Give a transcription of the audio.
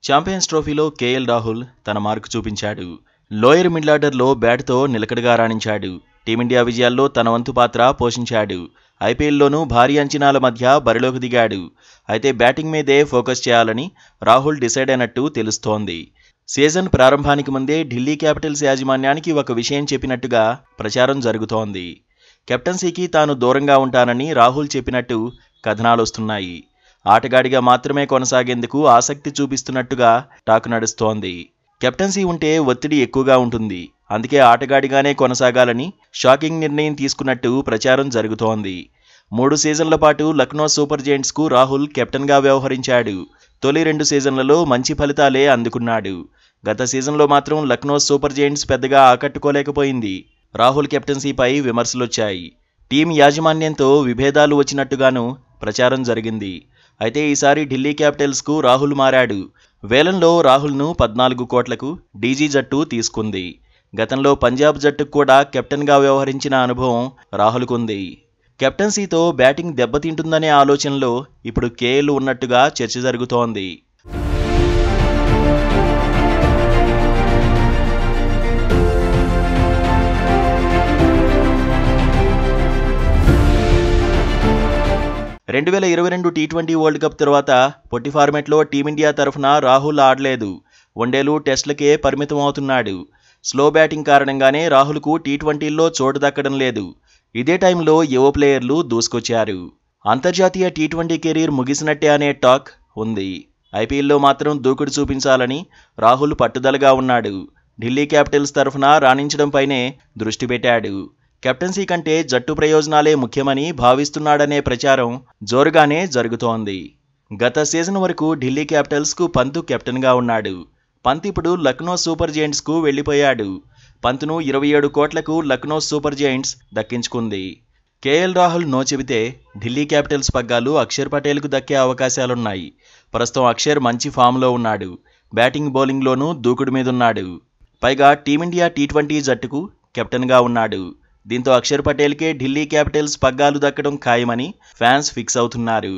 Champions ట్రోఫీలో KL Rahul తన mark చూపించాడు. లోయర్ మిడిల్ ఆర్డర్లో బ్యాట్తో నిలకడగా రాణించాడు. టీమిండియా విజయాల్లో తన వంతు పాత్ర పోషించాడు. ఐపీఎల్లోనూ భారీ అంచనాల మధ్య బరిలోకి దిగాడు. అయితే బ్యాటింగ్ మీదే ఫోకస్ చేయాలని రాహుల్ డిసైడ్ అయినట్టు తెలుస్తోంది. సీజన్ ప్రారంభానికి ముందే ఢిల్లీ క్యాపిటల్స్ యాజమాన్యానికి ఒక విషయం చెప్పినట్టుగా ప్రచారం జరుగుతోంది. కెప్టెన్సీకి తాను దూరంగా ఉంటానని రాహుల్ చెప్పినట్టు కథనాలొస్తున్నాయి. ఆటగాడిగా మాత్రమే కొనసాగేందుకు ఆసక్తి చూపిస్తున్నట్టుగా టాక్ నడుస్తోంది. కెప్టెన్సీ ఉంటే ఒత్తిడి ఎక్కువగా ఉంటుంది, అందుకే ఆటగాడిగానే కొనసాగాలని షాకింగ్ నిర్ణయం తీసుకున్నట్టు ప్రచారం జరుగుతోంది. 3 సీజన్ల పాటు లక్నో సూపర్ జెయింట్స్కు రాహుల్ కెప్టెన్గా వ్యవహరించాడు. తొలి 2 సీజన్లలో మంచి ఫలితాలే అందుకున్నాడు. గత సీజన్లో మాత్రం లక్నో సూపర్ జెయింట్స్ పెద్దగా ఆకట్టుకోలేకపోయింది. రాహుల్ కెప్టెన్సీపై విమర్శలొచ్చాయి. టీం యాజమాన్యంతో విభేదాలు వచ్చినట్టుగానూ ప్రచారం జరిగింది. అయితే ఈసారి ఢిల్లీ క్యాపిటల్స్కు రాహుల్ మారాడు. వేలంలో రాహుల్ను 14 కోట్లకు డీజీ జట్టు తీసుకుంది. గతంలో పంజాబ్ జట్టుకు కూడా కెప్టెన్గా వ్యవహరించిన అనుభవం రాహుల్కుంది. కెప్టెన్సీతో బ్యాటింగ్ దెబ్బతింటుందనే ఆలోచనలో ఇప్పుడు కేఎల్ ఉన్నట్టుగా చర్చ జరుగుతోంది. టీ20 వరల్డ్ కప్ తర్వాత పొట్టి ఫార్మెట్లో టీమిండియా తరఫున రాహుల్ ఆడలేదు. వన్డేలు, టెస్టులకే పరిమితం అవుతున్నాడు. స్లో బ్యాటింగ్ కారణంగానే రాహుల్కు టీ20ల్లో చోటు దక్కడం లేదు. ఇదే టైంలో యువ ప్లేయర్లు దూసుకొచ్చారు. అంతర్జాతీయ టీ20 కెరీర్ ముగిసినట్టే అనే టాక్ ఉంది. ఐపీఎల్లో మాత్రం దూకుడు చూపించాలని రాహుల్ పట్టుదలగా ఉన్నాడు. ఢిల్లీ క్యాపిటల్స్ తరఫున రాణించడంపైనే దృష్టి పెట్టాడు. కెప్టెన్సీ కంటే జట్టు ప్రయోజనాలే ముఖ్యమని భావిస్తున్నాడనే ప్రచారం జోరుగానే జరుగుతోంది. గత సీజన్ వరకు ఢిల్లీ క్యాపిటల్స్కు పంత్ కెప్టెన్గా ఉన్నాడు. పంత్ ఇప్పుడు లక్నో సూపర్ జెయింట్స్కు వెళ్లిపోయాడు. పంత్ను 27 కోట్లకు లక్నో సూపర్ జెయింట్స్ దక్కించుకుంది. కేఎల్ రాహుల్ నో చెబితే ఢిల్లీ క్యాపిటల్స్ పగ్గాలు అక్షర్ పటేల్కు దక్కే అవకాశాలున్నాయి. ప్రస్తుతం అక్షర్ మంచి ఫామ్లో ఉన్నాడు. బ్యాటింగ్, బౌలింగ్లోనూ దూకుడు మీదున్నాడు. పైగా టీమిండియా టీ20 జట్టుకు కెప్టెన్గా ఉన్నాడు. దీంతో అక్షర్ పటేల్కే ఢిల్లీ క్యాపిటల్స్ పగ్గాలు దక్కడం ఖాయమని ఫ్యాన్స్ ఫిక్స్ అవుతున్నారు.